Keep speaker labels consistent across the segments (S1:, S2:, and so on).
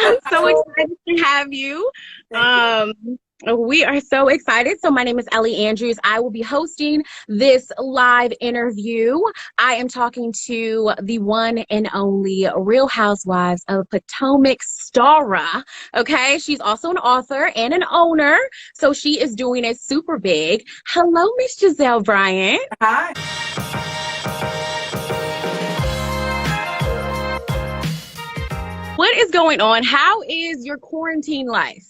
S1: I'm so excited to have you.
S2: Thank you.
S1: Um, we are so excited. So, my name is Ellie Andrews. I will be hosting this live interview. I am talking to the one and only Real Housewives of Potomac, Stara. Okay, she's also an author and an owner, so she is doing it super big. Hello, Miss Gizelle Bryant.
S2: Hi.
S1: What is going on? How is your quarantine life?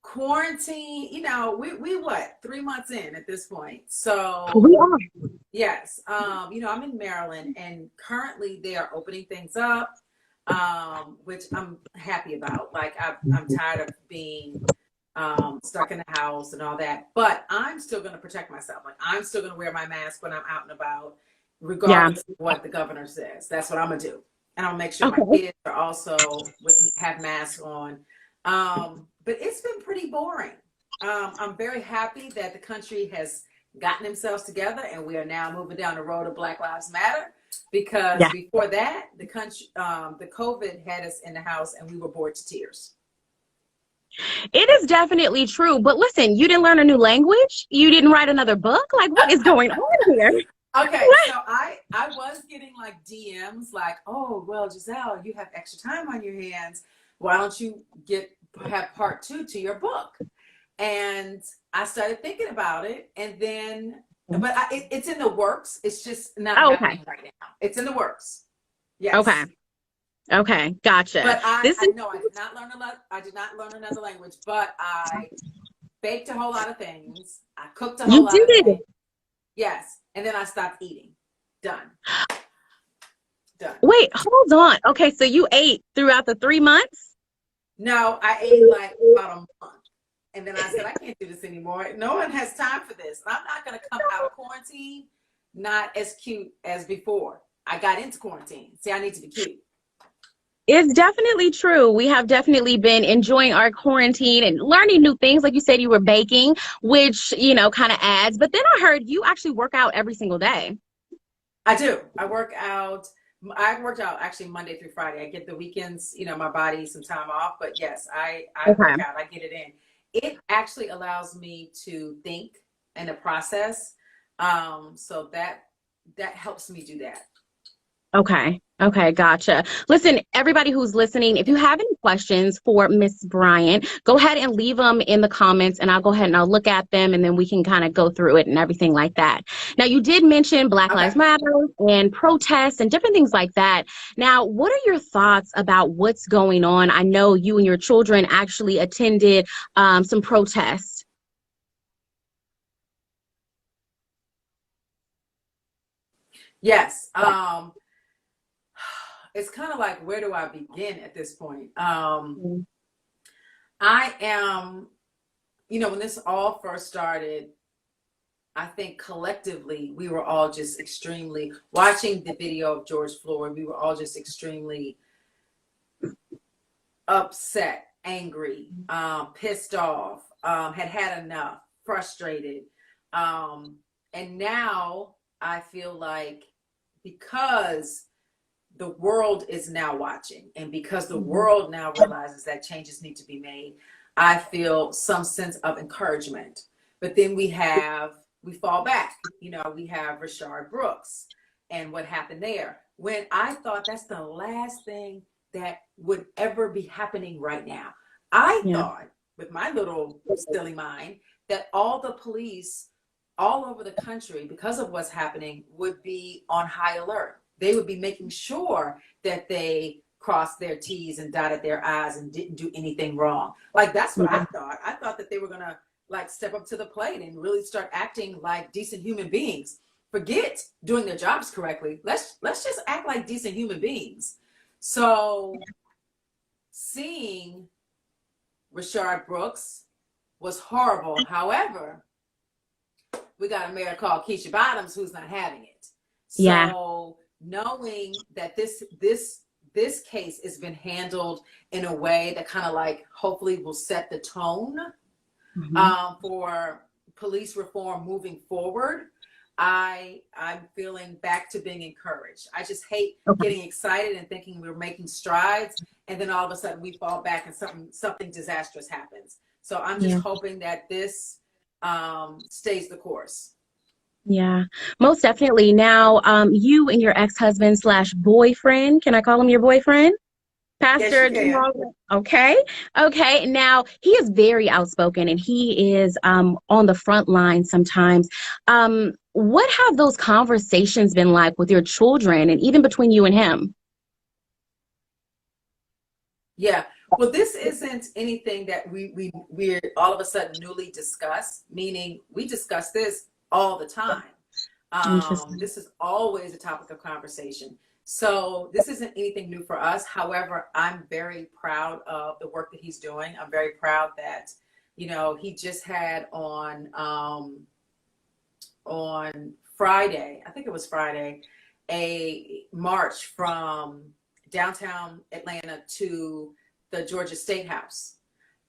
S2: Quarantine, we what, 3 months in at this point. So
S1: We are.
S2: yes, I'm in Maryland and currently they are opening things up, which I'm happy about. Like I'm tired of being stuck in the house and all that, but I'm still going to protect myself. Like I'm still going to wear my mask when I'm out and about,
S1: Yeah.
S2: regardless of what the governor says. That's what I'm gonna do, and I'll make sure my
S1: Okay.
S2: kids are also have masks on. But it's been pretty boring. I'm very happy that the country has gotten themselves together, and we are now moving down the road of Black Lives Matter. Because
S1: Yeah.
S2: before that, the country, the COVID had us in the house, and we were bored to tears.
S1: It is definitely true. But listen, you didn't learn a new language? You didn't write another book? Like, what is going on here?
S2: Okay,
S1: What?
S2: so I was getting like DMs like, oh well, Gizelle, you have extra time on your hands. Why don't you have part two to your book? And I started thinking about it, and then, but it's in the works. It's just not
S1: Oh, okay.
S2: happening right now. It's in the works.
S1: Okay.
S2: Yes,
S1: Okay. Gotcha.
S2: but I
S1: This
S2: I
S1: is,
S2: know I did not learn a lot. I did not learn another language, but I baked a whole lot of things. I cooked a whole
S1: you
S2: lot of
S1: did.
S2: things. Yes, and then I stopped eating. Done. Done.
S1: Wait, hold on. Okay. So you ate throughout the 3 months?
S2: No, I ate like about a month. And then I said, I can't do this anymore. No one has time for this. And I'm not going to come out of quarantine not as cute as before. I got into quarantine. See, I need to be cute.
S1: It's definitely true. We have definitely been enjoying our quarantine and learning new things. Like you said, you were baking, which, kind of adds. But then I heard you actually work out every single day.
S2: I do. I work out. I work out actually Monday through Friday. I get the weekends, my body some time off. But yes, I
S1: Okay.
S2: work out. I get it in. It actually allows me to think and to process. So that helps me do that.
S1: Okay. Okay. Gotcha. Listen, everybody who's listening, if you have any questions for Miss Bryant, go ahead and leave them in the comments and I'll go ahead and I'll look at them and then we can kind of go through it and everything like that. Now, you did mention Black
S2: Okay.
S1: Lives Matter and protests and different things like that. Now, what are your thoughts about what's going on? I know you and your children actually attended some protests.
S2: Yes. It's kind of like, where do I begin at this point?
S1: Mm.
S2: I am, when this all first started, I think collectively we were all just extremely, watching the video of George Floyd, we were all just extremely upset, angry, pissed off, had enough, frustrated. And now I feel like, because the world is now watching, and because the world now realizes that changes need to be made, I feel some sense of encouragement. But then we fall back. We have Rashard Brooks and what happened there, when I thought that's the last thing that would ever be happening right now. I
S1: Yeah.
S2: thought, with my little silly mind, that all the police all over the country, because of what's happening, would be on high alert. They would be making sure that they crossed their T's and dotted their I's and didn't do anything wrong. Like, that's what I thought. I thought that they were gonna like step up to the plate and really start acting like decent human beings. Forget doing their jobs correctly. Let's just act like decent human beings. So seeing Rashard Brooks was horrible. However, we got a mayor called Keisha Bottoms who's not having it.
S1: Yeah.
S2: So knowing that this case has been handled in a way that kind of like hopefully will set the tone
S1: Mhm.
S2: for police reform moving forward, I'm feeling back to being encouraged. I just hate
S1: Okay.
S2: getting excited and thinking we're making strides, and then all of a sudden we fall back and something disastrous happens. So I'm just
S1: Yeah.
S2: hoping that this stays the course.
S1: Yeah. Most definitely. Now, you and your ex-husband slash boyfriend, can I call him your boyfriend?
S2: Yes, you
S1: Pastor
S2: can.
S1: Jamal. Okay. Okay. Now he is very outspoken and he is on the front line sometimes. What have those conversations been like with your children and even between you and him?
S2: Yeah. Well, this isn't anything that we're all of a sudden newly discuss, meaning we discuss this all the time.
S1: Interesting.
S2: This is always a topic of conversation. So this isn't anything new for us. However, I'm very proud of the work that he's doing. I'm very proud that, he just had on Friday, I think it was Friday, a march from downtown Atlanta to the Georgia State House.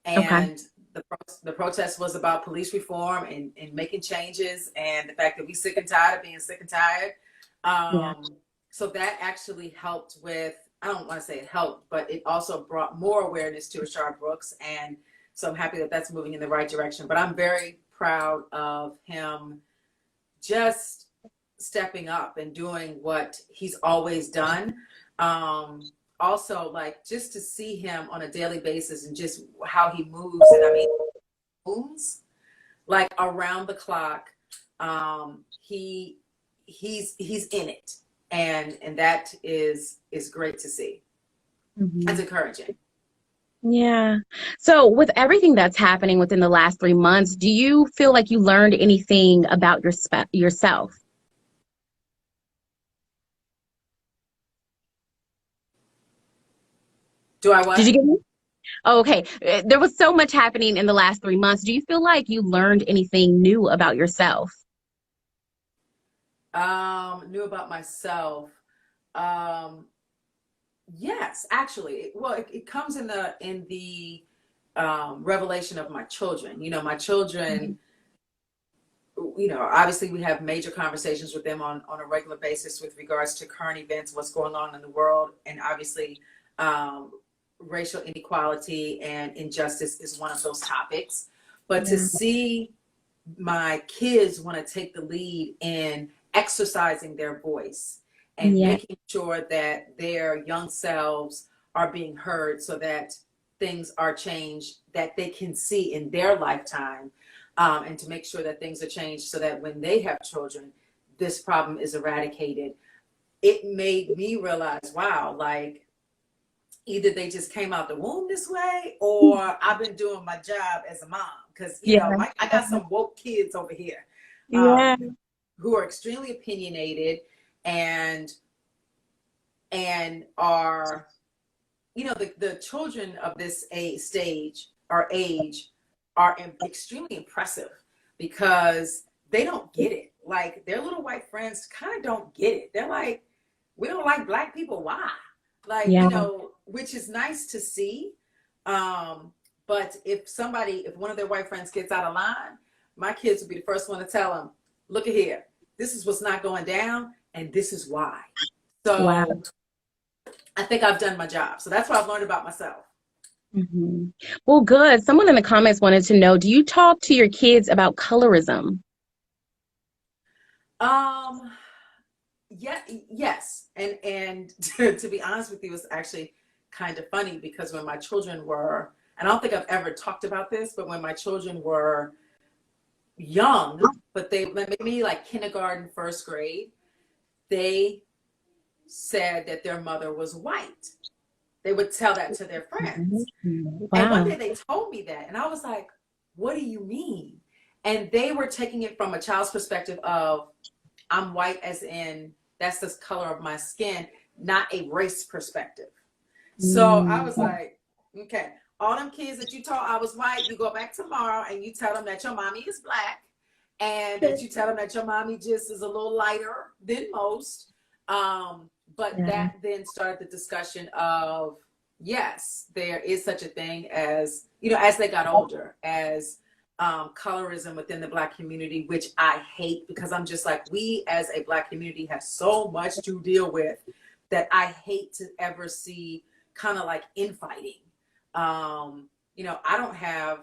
S1: Okay.
S2: And the protest was about police reform and making changes, and the fact that we sick and tired of being sick and tired.
S1: Yeah.
S2: So that actually helped with, I don't want to say it helped, but it also brought more awareness to Rashard Brooks. And so I'm happy that that's moving in the right direction. But I'm very proud of him just stepping up and doing what he's always done. Also, like, just to see him on a daily basis and just how he moves, and I mean, moves like around the clock. He's in it, and that is great to see. That's
S1: Mhm.
S2: encouraging.
S1: Yeah. So, with everything that's happening within the last 3 months, do you feel like you learned anything about yourself?
S2: Do I
S1: Did you
S2: what?
S1: get me? Oh, okay. There was so much happening in the last 3 months. Do you feel like you learned anything new about yourself?
S2: Knew about myself. Um, yes, actually. Well, it comes in the revelation of my children. My children,
S1: Mhm.
S2: obviously we have major conversations with them on a regular basis with regards to current events, what's going on in the world, and obviously um, racial inequality and injustice is one of those topics. But to
S1: Yeah.
S2: see my kids want to take the lead in exercising their voice and
S1: Yeah.
S2: making sure that their young selves are being heard so that things are changed that they can see in their lifetime, and to make sure that things are changed so that when they have children, this problem is eradicated. It made me realize, wow, like either they just came out the womb this way or I've been doing my job as a mom. Because,
S1: Yeah.
S2: I got some woke kids over here,
S1: Yeah.
S2: um, who are extremely opinionated and are, the children of this age are extremely impressive because they don't get it. Like their little white friends kind of don't get it. They're like, we don't like black people. Why? Like,
S1: Yeah.
S2: which is nice to see. But if one of their white friends gets out of line, my kids would be the first one to tell them, look at here, this is what's not going down, and this is why.
S1: Wow.
S2: So I think I've done my job. So that's what I've learned about myself.
S1: Hmm. Well, good. Someone in the comments wanted to know, do you talk to your kids about colorism?
S2: Um, yeah, yes. And to be honest with you, it's actually kind of funny because when my children were, and I don't think I've ever talked about this, but when my children were young, but they maybe like kindergarten, first grade, they said that their mother was white. They would tell that to their friends. And one
S1: Wow.
S2: day they told me that, and I was like, what do you mean? And they were taking it from a child's perspective of, I'm white as in that's the color of my skin, not a race perspective. So I was
S1: Mm.
S2: like, okay, all them kids that you taught I was white, you go back tomorrow and you tell them that your mommy is black and that you tell them that your mommy just is a little lighter than most. But
S1: Yeah.
S2: that then started the discussion of, yes, there is such a thing as, as they got older, as colorism within the Black community, which I hate, because I'm just like, we as a Black community have so much to deal with that I hate to ever see kind of like infighting. You know, I don't have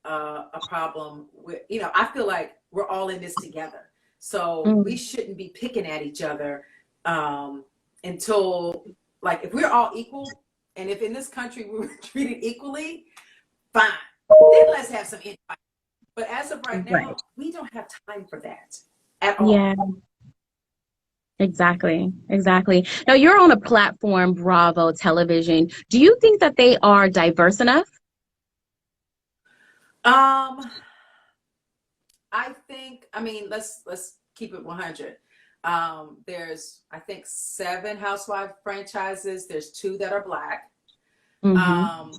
S2: a problem with, you know, I feel like we're all in this together. So we shouldn't be picking at each other until, like, if we're all equal, and if in this country we were treated equally, fine. Then let's have some infighting. But as of right now, we don't have time for that at all.
S1: Yeah, exactly. Exactly. Now you're on a platform, Bravo Television. Do you think that they are diverse enough?
S2: Um, I think, I mean, let's keep it 100. There's, I think, 7 housewife franchises. There's 2 that are Black.
S1: Mm-hmm.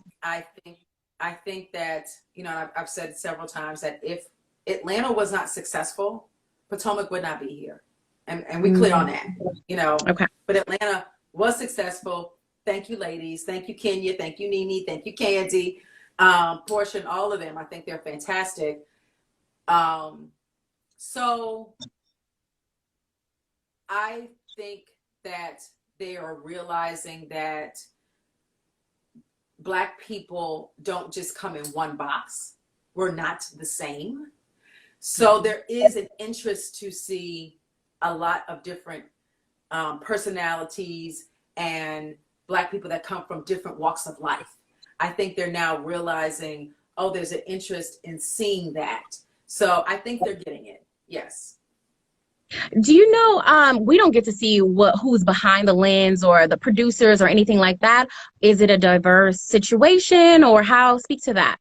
S2: I think that, you know, I've said several times that if Atlanta was not successful, Potomac would not be here. And we clear on that, you know.
S1: Okay.
S2: But Atlanta was successful. Thank you, ladies. Thank you, Kenya. Thank you, Nene. Thank you, Candy. Portia, and all of them. I think they're fantastic. So I think that they are realizing that Black people don't just come in one box. We're not the same. So there is an interest to see a lot of different personalities and Black people that come from different walks of life. I think they're now realizing, oh, there's an interest in seeing that. So I think they're getting it. Yes.
S1: Do you know, we don't get to see who's behind the lens or the producers or anything like that. Is it a diverse situation, or how? Speak to that.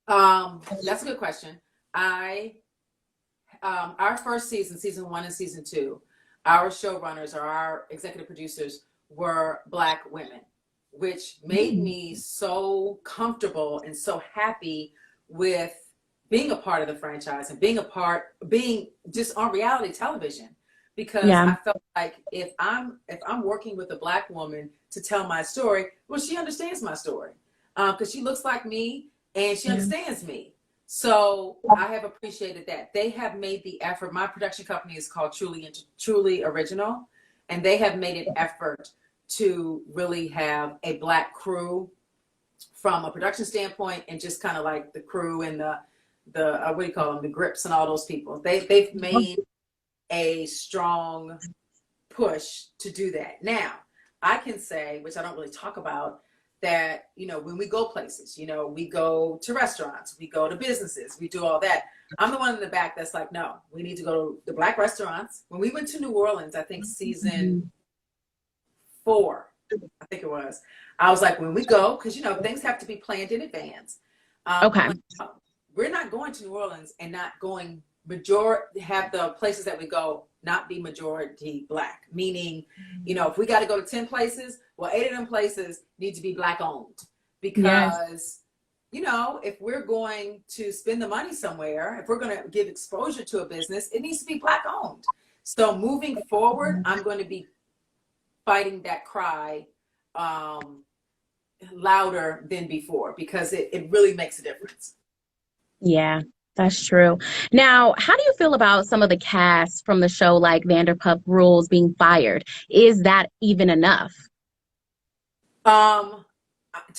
S2: That's a good question. Our first season, season 1 and season 2, our showrunners or our executive producers were Black women, which made me so comfortable and so happy with being a part of the franchise and being just on reality television, because
S1: Yeah.
S2: I felt like if I'm working with a Black woman to tell my story, well, she understands my story, because she looks like me and she understands me. So I have appreciated that. They have made the effort. My production company is called Truly Original, and they have made an effort to really have a Black crew from a production standpoint, and just kind of like the crew and the what do you call them, the grips and all those people. They've made a strong push to do that. Now, I can say, which I don't really talk about, that, you know, when we go places, you know, we go to restaurants, we go to businesses, we do all that. I'm the one in the back that's like, no, we need to go to the Black restaurants. When we went to New Orleans, I think season 4, I think it was, I was like, when we go, because, you know, things have to be planned in advance.
S1: Okay.
S2: Like, we're not going to New Orleans and not going have the places that we go not be majority Black, meaning, you know, if we got to go to 10 places, well, 8 of them places need to be Black owned, because, you know, if we're going to spend the money somewhere, if we're going to give exposure to a business, it needs to be Black owned. So moving forward, I'm going to be fighting that cry louder than before, because it really makes a difference.
S1: Yeah, that's true. Now, how do you feel about some of the cast from the show, like Vanderpump Rules, being fired? Is that even enough?
S2: To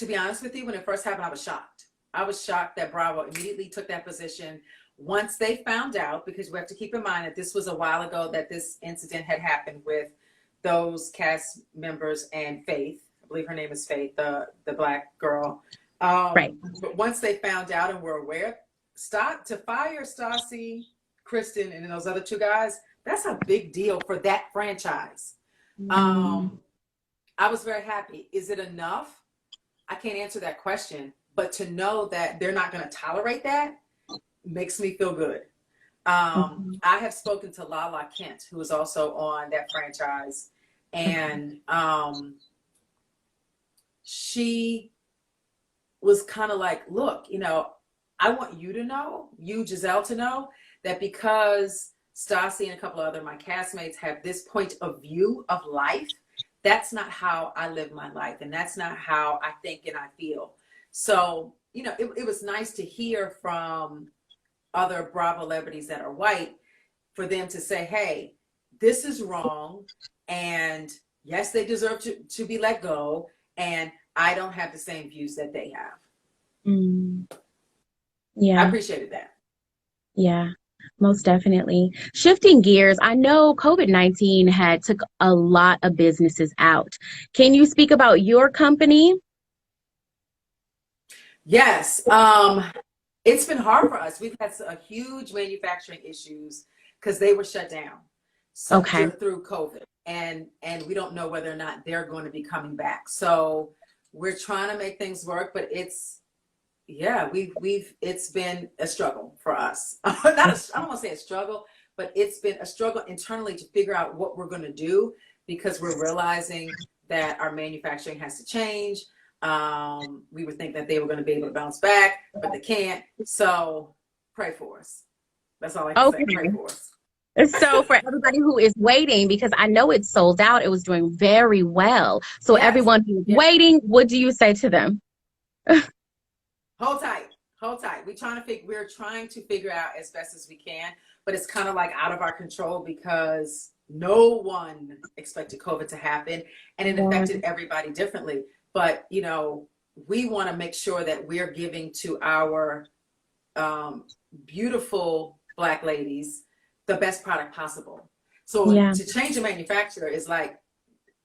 S2: be honest with you, when it first happened, I was shocked. I was shocked that Bravo immediately took that position once they found out, because we have to keep in mind that this was a while ago that this incident had happened with those cast members and Faith. I believe her name is Faith, the Black girl.
S1: Right.
S2: But once they found out and were aware, to fire Stassi, Kristen, and then those other 2 guys, that's a big deal for that franchise. I was very happy. Is it enough? I can't answer that question, but to know that they're not going to tolerate that makes me feel good. I have spoken to Lala Kent, who is also on that franchise, and she was kind of like, look, you know, I want you to know, you, Gizelle, to know that because Stassi and a couple of my castmates have this point of view of life, that's not how I live my life, and that's not how I think and I feel. So, it was nice to hear from other Bravo celebrities that are white, for them to say, hey, this is wrong. And yes, they deserve to be let go. And I don't have the same views that they have.
S1: Mm,
S2: I
S1: yeah.
S2: appreciated that.
S1: Yeah, most definitely. Shifting gears, I know COVID-19 had took a lot of businesses out. Can you speak about your company?
S2: Yes. It's been hard for us. We've had a huge manufacturing issues because they were shut down
S1: Okay.
S2: through COVID, and we don't know whether or not they're going to be coming back. So we're trying to make things work, but it's been a struggle for us. I don't want to say a struggle, but it's been a struggle internally to figure out what we're going to do, because we're realizing that our manufacturing has to change. We would think that they were going to be able to bounce back, but they can't. So pray for us. That's all I can say. Pray
S1: Okay.
S2: for us.
S1: So for everybody who is waiting, because I know it's sold out, it was doing very well. So
S2: Yes.
S1: everyone who's
S2: Yes.
S1: waiting, what do you say to them?
S2: Hold tight. Hold tight. We're trying to figure out as best as we can, but it's kind of like out of our control because no one expected COVID to happen, and it
S1: Yeah.
S2: affected everybody differently. But we want to make sure that we're giving to our beautiful Black ladies the best product possible. So
S1: Yeah.
S2: to change a manufacturer is like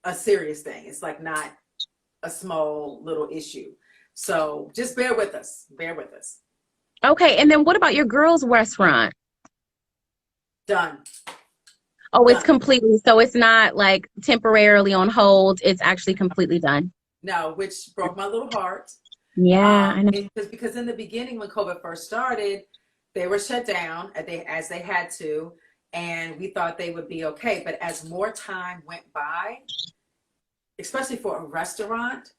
S2: a serious thing. It's like not a small little issue. So just bear with us. Bear with us.
S1: Okay. And then what about your girls' restaurant?
S2: Done.
S1: Oh, it's
S2: Done.
S1: completely, so it's not like temporarily on hold. It's actually completely done.
S2: No, which broke my little heart.
S1: Yeah, I know.
S2: Because in the beginning, when COVID first started, they were shut down as they had to, and we thought they would be okay. But as more time went by, especially for a restaurant,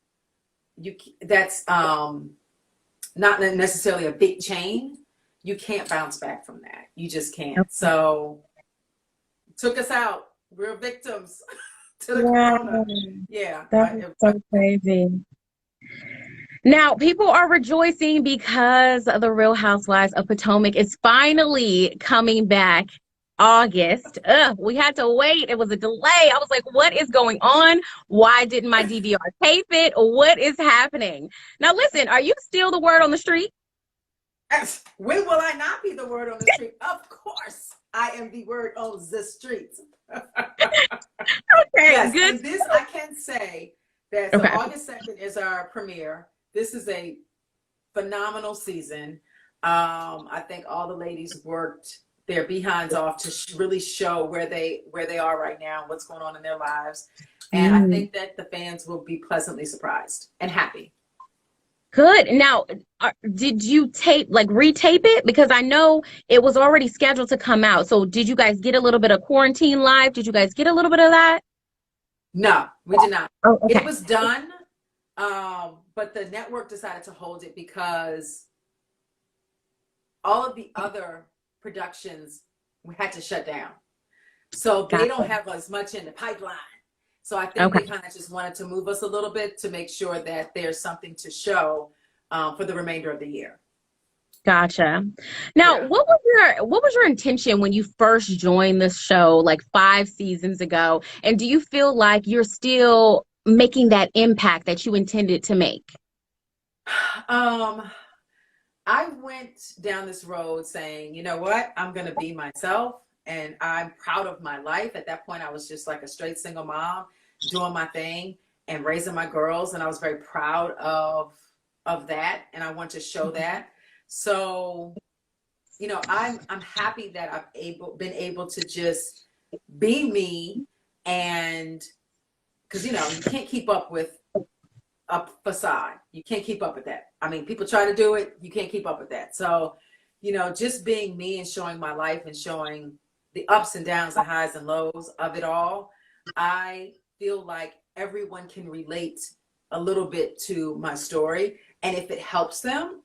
S2: that's not necessarily a big chain. You can't bounce back from that. You just can't. So took us out. We're victims to the
S1: Yeah,
S2: corona. Yeah.
S1: that is so crazy. Now, people are rejoicing because the Real Housewives of Potomac is finally coming back August. Ugh, we had to wait. It was a delay. I was like, what is going on? Why didn't my DVR tape it? What is happening? Now, listen, are you still the word on the street?
S2: When will I not be the word on the street? Of course, I am the word on the streets.
S1: Okay,
S2: Yes,
S1: good.
S2: and this I can say that. So
S1: Okay.
S2: August 2nd is our premiere. This is a phenomenal season. I think all the ladies worked their behinds off to really show where they are right now, what's going on in their lives, and I
S1: Mm.
S2: think that the fans will be pleasantly surprised and happy.
S1: Good. Now, did you retape it? Because I know it was already scheduled to come out. So did you guys get a little bit of quarantine live? Did you guys get a little bit of that?
S2: No, we did not.
S1: Oh,
S2: It
S1: okay.
S2: was done, but the network decided to hold it because all of the other productions we had to shut down. So they don't
S1: Gotcha.
S2: have as much in the pipeline. So I think they
S1: Okay.
S2: kind of just wanted to move us a little bit to make sure that there's something to show for the remainder of the year.
S1: Gotcha. Now,
S2: Yeah.
S1: what was your intention when you first joined this show like 5 seasons ago? And do you feel like you're still making that impact that you intended to make?
S2: Um, I went down this road saying, you know what, I'm going to be myself, and I'm proud of my life. At that point, I was just like a straight single mom doing my thing and raising my girls, and I was very proud of that, and I want to show that. So, I'm happy that been able to just be me, and because you can't keep up with a facade. You can't keep up with that. I mean, people try to do it. You can't keep up with that. So, just being me and showing my life and showing the ups and downs, the highs and lows of it all, I feel like everyone can relate a little bit to my story. And if it helps them,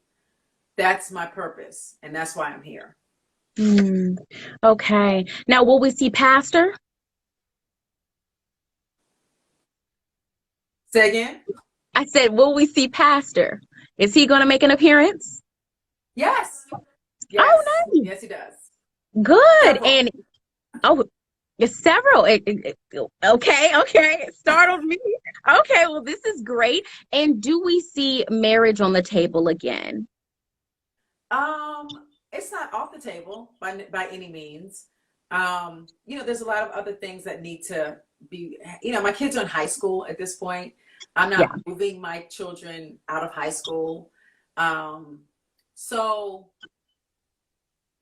S2: that's my purpose. And that's why I'm here.
S1: Hmm. Okay. Now, will we see Pastor?
S2: Say again?
S1: I said, will we see Pastor? Is he going to make an appearance?
S2: Yes.
S1: Oh,
S2: Yes.
S1: nice.
S2: Yes, he does.
S1: Good.
S2: Several.
S1: And oh, it's several. Okay, okay. It startled me. Okay, well, this is great. And do we see marriage on the table again?
S2: It's not off the table by any means. There's a lot of other things that need to be, my kids are in high school at this point. I'm
S1: Yeah.
S2: not moving my children out of high school. Um, so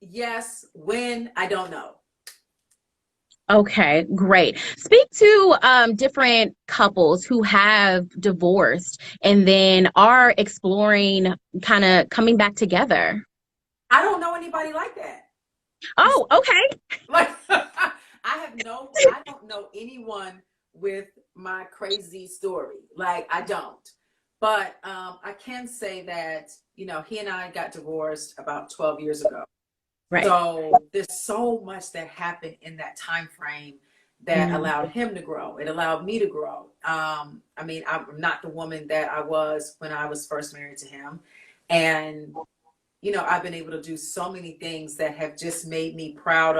S2: yes, when, I don't know.
S1: Okay, great. Speak to different couples who have divorced and then are exploring kind of coming back together.
S2: I don't know anybody like that.
S1: Oh, okay.
S2: Like I don't know anyone with my crazy story. Like I don't. But I can say that, he and I got divorced about 12 years ago.
S1: Right.
S2: So there's so much that happened in that time frame that
S1: Mm,
S2: allowed him to grow. It allowed me to grow. I'm not the woman that I was when I was first married to him. And I've been able to do so many things that have just made me proud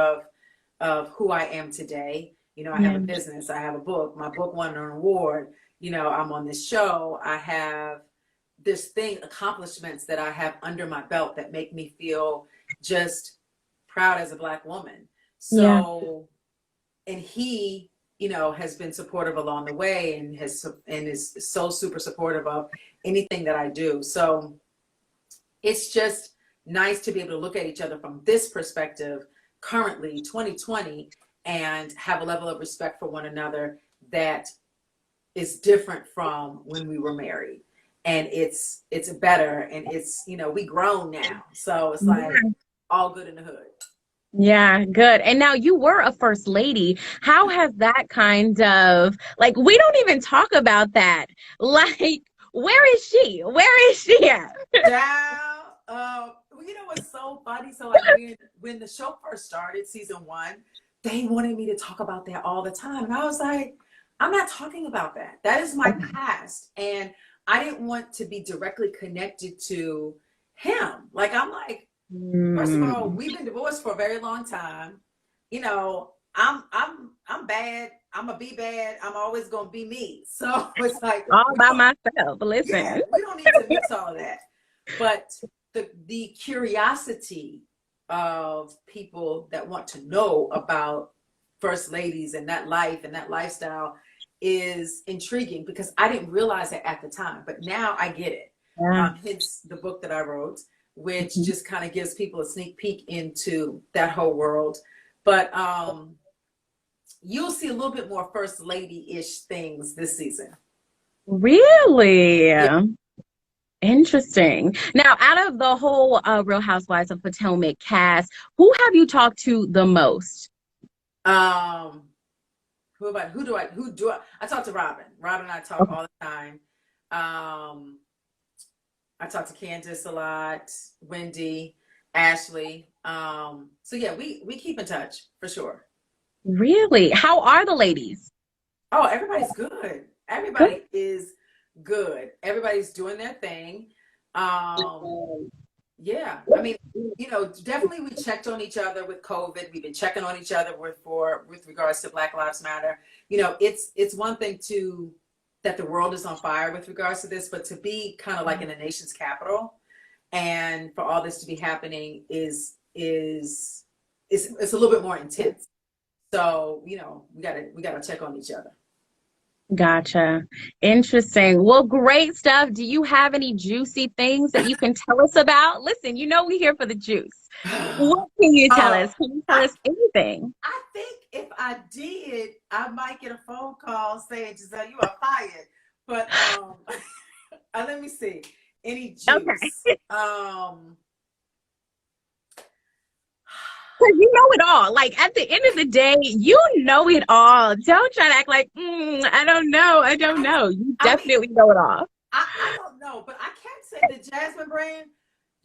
S2: of who I am today. I have
S1: yeah.
S2: a business, I have a book, my book won an award, I'm on this show, I have accomplishments that I have under my belt that make me feel just proud as a Black woman.
S1: Yeah.
S2: So, and he, has been supportive along the way and is so super supportive of anything that I do. So it's just nice to be able to look at each other from this perspective currently 2020 and have a level of respect for one another that is different from when we were married. And it's better, and it's we grown now, so it's like all good in the hood.
S1: Yeah, good. And now you were a first lady. How has that kind of like we don't even talk about that. Like, where is she? Where is she at?
S2: Down. What's so funny? So like when the show first started, season one, they wanted me to talk about that all the time, and I was like, I'm not talking about that. That is my past, and I didn't want to be directly connected to him. Like I'm like, first of all,
S1: Mm,
S2: we've been divorced for a very long time. I'm bad. I'm gonna be bad. I'm always gonna be me. So it's like
S1: all by myself. Listen.
S2: we don't need to mix all of that. But the curiosity of people that want to know about first ladies and that life and that lifestyle is intriguing because I didn't realize it at the time, but now I get it.
S1: Yeah.
S2: Hence the book that I wrote, which
S1: Mhm.
S2: just kind of gives people a sneak peek into that whole world. But you'll see a little bit more first lady-ish things this season.
S1: Really?
S2: Yeah.
S1: Interesting. Now, out of the whole Real Housewives of Potomac cast, who have you talked to the most?
S2: Um, who do I talk to Robin. Robin and I talk
S1: Okay.
S2: all the time. Um, I talk to Candace a lot, Wendy, Ashley. So yeah, we keep in touch for sure.
S1: Really? How are the ladies?
S2: Oh, everybody's good.
S1: Good.
S2: Everybody is good. Everybody's doing their thing. Um, yeah, I mean, definitely we checked on each other with COVID. We've been checking on each other with regards to Black Lives Matter. It's one thing that the world is on fire with regards to this, but to be kind of like in the nation's capital and for all this to be happening is it's a little bit more intense. So, we gotta check on each other.
S1: Gotcha. Interesting. Well, great stuff. Do you have any juicy things that you can tell us about? Listen, we're here for the juice. What can you tell
S2: Oh,
S1: us? Can you tell
S2: I
S1: us anything?
S2: I think if I did, I might get a phone call saying, Giselle, you are fired. But let me see. Any
S1: Okay.
S2: juice?
S1: 'Cause you know it all. Like at the end of the day, you know it all. Don't try to act like, I don't know. I don't
S2: I
S1: know. You
S2: I mean,
S1: definitely know it all.
S2: I don't know, but I can say the Jasmine brand,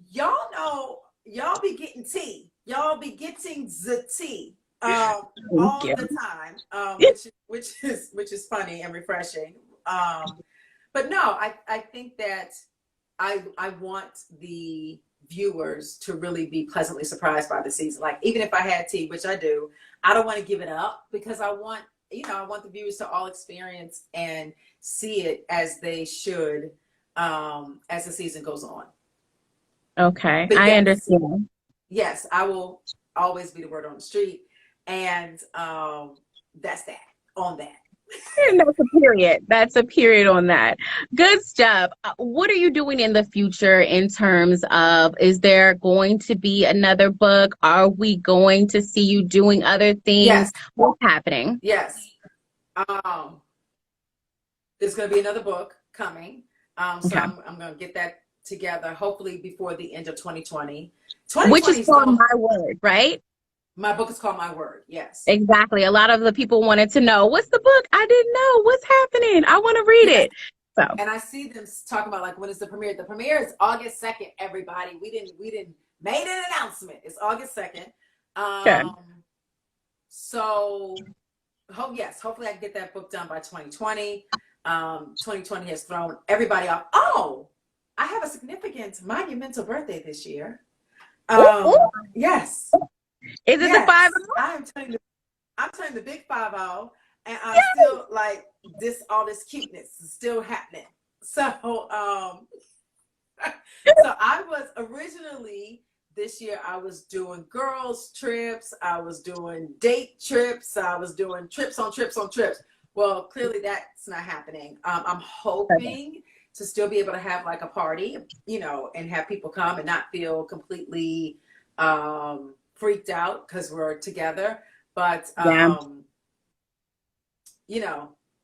S2: y'all know, y'all be getting tea. Y'all be getting the tea
S1: Thank
S2: all
S1: you.
S2: the time, which is funny and refreshing. But no, I think that I want the viewers to really be pleasantly surprised by the season. Like, even if I had tea, which I do, I don't want to give it up, because I want, I want the viewers to all experience and see it as they should, as the season goes on.
S1: Okay,
S2: But
S1: I
S2: yes,
S1: understand.
S2: yes, I will always be the word on the street. And that's that on that.
S1: And that's a period. That's a period on that. Good stuff. What are you doing in the future in terms of, is there going to be another book? Are we going to see you doing other
S2: Yes,
S1: things? What's happening?
S2: yes. Um, there's going to be another book coming. So
S1: Okay.
S2: I'm going to get that together, hopefully before the end of 2020.
S1: Which is
S2: 2020 is
S1: called
S2: going,
S1: My Word, right?
S2: my book is called My Word. Yes.
S1: Exactly. A lot of the people wanted to know, what's the book? I didn't know. What's happening? I want to read
S2: Yes.
S1: it. So,
S2: And I see them talking about, like, when is the premiere? The premiere is August 2nd, everybody. We didn't made an announcement. It's August 2nd.
S1: okay.
S2: Um, so yes, hopefully I can get that book done by 2020. 2020 has thrown everybody off. Oh, I have a significant monumental birthday this year.
S1: Ooh, ooh.
S2: Yes,
S1: Is it the five?
S2: yes. I'm turning the big 50, and I'm still like this. All this cuteness is still happening. So, so I was originally this year, I was doing girls trips, I was doing date trips, I was doing trips on trips on trips. Well, clearly that's not happening. I'm hoping to still be able to have like a party, and have people come and not feel completely freaked out because we're together. But
S1: Yeah.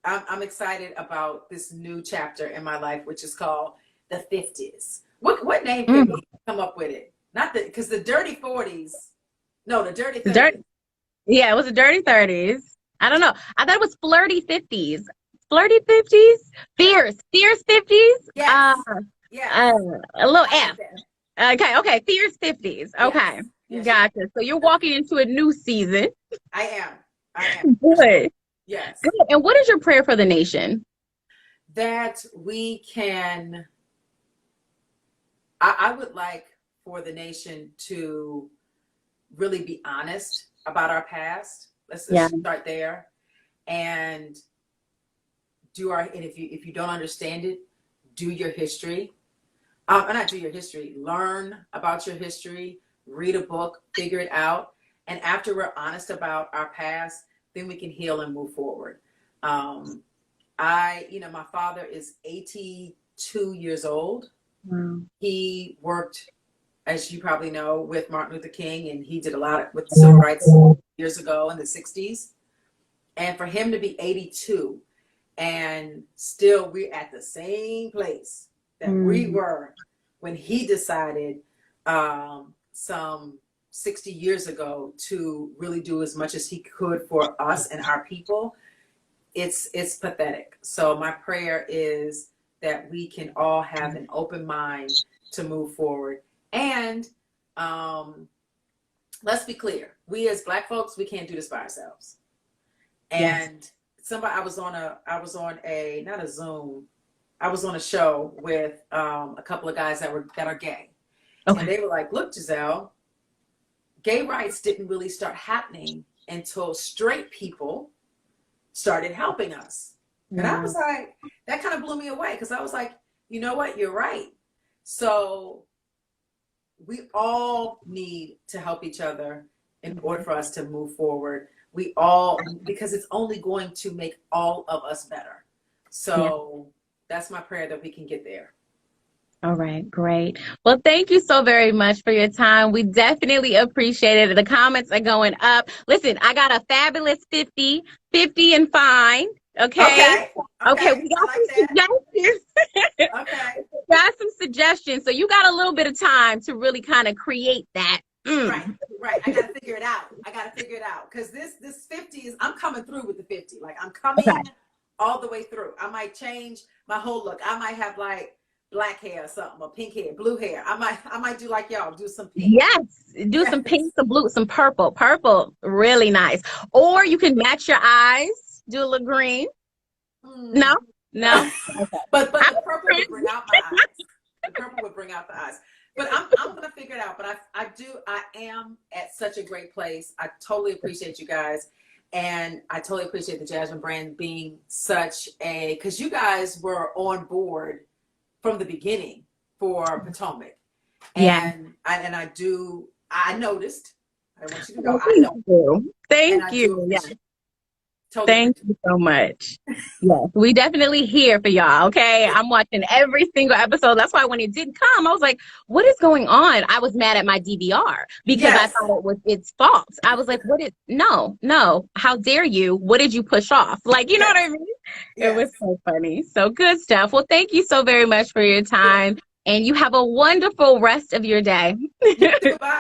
S2: I'm excited about this new chapter in my life, which is called the 50s. What name
S1: Mm.
S2: can we come up with it? Not because the dirty 40s. No, the dirty
S1: The
S2: 30s.
S1: Yeah, it was the dirty 30s. I don't know. I thought it was flirty 50s. Flirty 50s? Fierce 50s?
S2: Yes. Yes.
S1: Uh, a little
S2: I like
S1: F.
S2: that.
S1: Okay, fierce 50s. Okay.
S2: Yes. Yes, yes.
S1: Gotcha. So you're walking into a new season.
S2: I am. I am. For sure.
S1: Good.
S2: Yes.
S1: Good. And what is your prayer for the nation?
S2: That we can, I would like for the nation to really be honest about our past. Let's
S1: Yeah.
S2: just start there. And and if you don't understand it, do your history. Not do your history, learn about your history, read a book, figure it out. And after we're honest about our past, then we can heal and move forward. My father is 82 years old.
S1: Wow.
S2: He worked, as you probably know, with Martin Luther King, and he did a lot with civil rights years ago in the 60s. And for him to be 82 and still we're at the same place that we were when he decided some 60 years ago to really do as much as he could for us and our people. It's pathetic. So my prayer is that we can all have an open mind to move forward. And let's be clear, we as Black folks, we can't do this by ourselves. And I was on a not a Zoom, I was on a show with a couple of guys that are gay.
S1: Okay.
S2: And they were like, look, Gizelle, gay rights didn't really start happening until straight people started helping us. And I was like, that kind of blew me away, because I was like, you know what, you're right. So we all need to help each other in order for us to move forward. Because it's only going to make all of us better. So that's my prayer, that we can get there.
S1: All right, great. Well, thank you so very much for your time. We definitely appreciate it. The comments are going up. Listen, I got a fabulous 50 and fine. Okay. Okay. We got some suggestions.
S2: Okay.
S1: We got some suggestions. So you got a little bit of time to really kind of create that.
S2: Right. I got to figure it out. Because this 50 is, I'm coming through with the 50. Like, I'm coming all the way through. I might change my whole look. I might have like black hair or something, or pink hair, blue hair. I might do like y'all, do some pink.
S1: Yes. Do some pink, some blue, some purple. Purple, really nice. Or you can match your eyes. Do a little green. No.
S2: But the purple would bring out my eyes. The bring out the eyes. But I'm gonna figure it out. But I am at such a great place. I totally appreciate you guys. And I totally appreciate the Jasmine brand being such a, because you guys were on board from the beginning for Potomac.
S1: Yeah.
S2: And I noticed. I don't want you to
S1: Oh,
S2: go. I know. And
S1: thank
S2: I do
S1: you. Yeah.
S2: appreciate. Totally
S1: Thank
S2: appreciate.
S1: you so much. Yes, we definitely here for y'all. Okay. I'm watching every single episode. That's why when it did come, I was like, what is going on? I was mad at my DVR because I
S2: Yes.
S1: thought it was its fault. I was like, no, how dare you? What did you push off? Like, you know
S2: Yes.
S1: what I mean? It
S2: Yes.
S1: was so funny. So good stuff. Well, thank you so very much for your time. And you have a wonderful rest of your day.
S2: You too. Bye.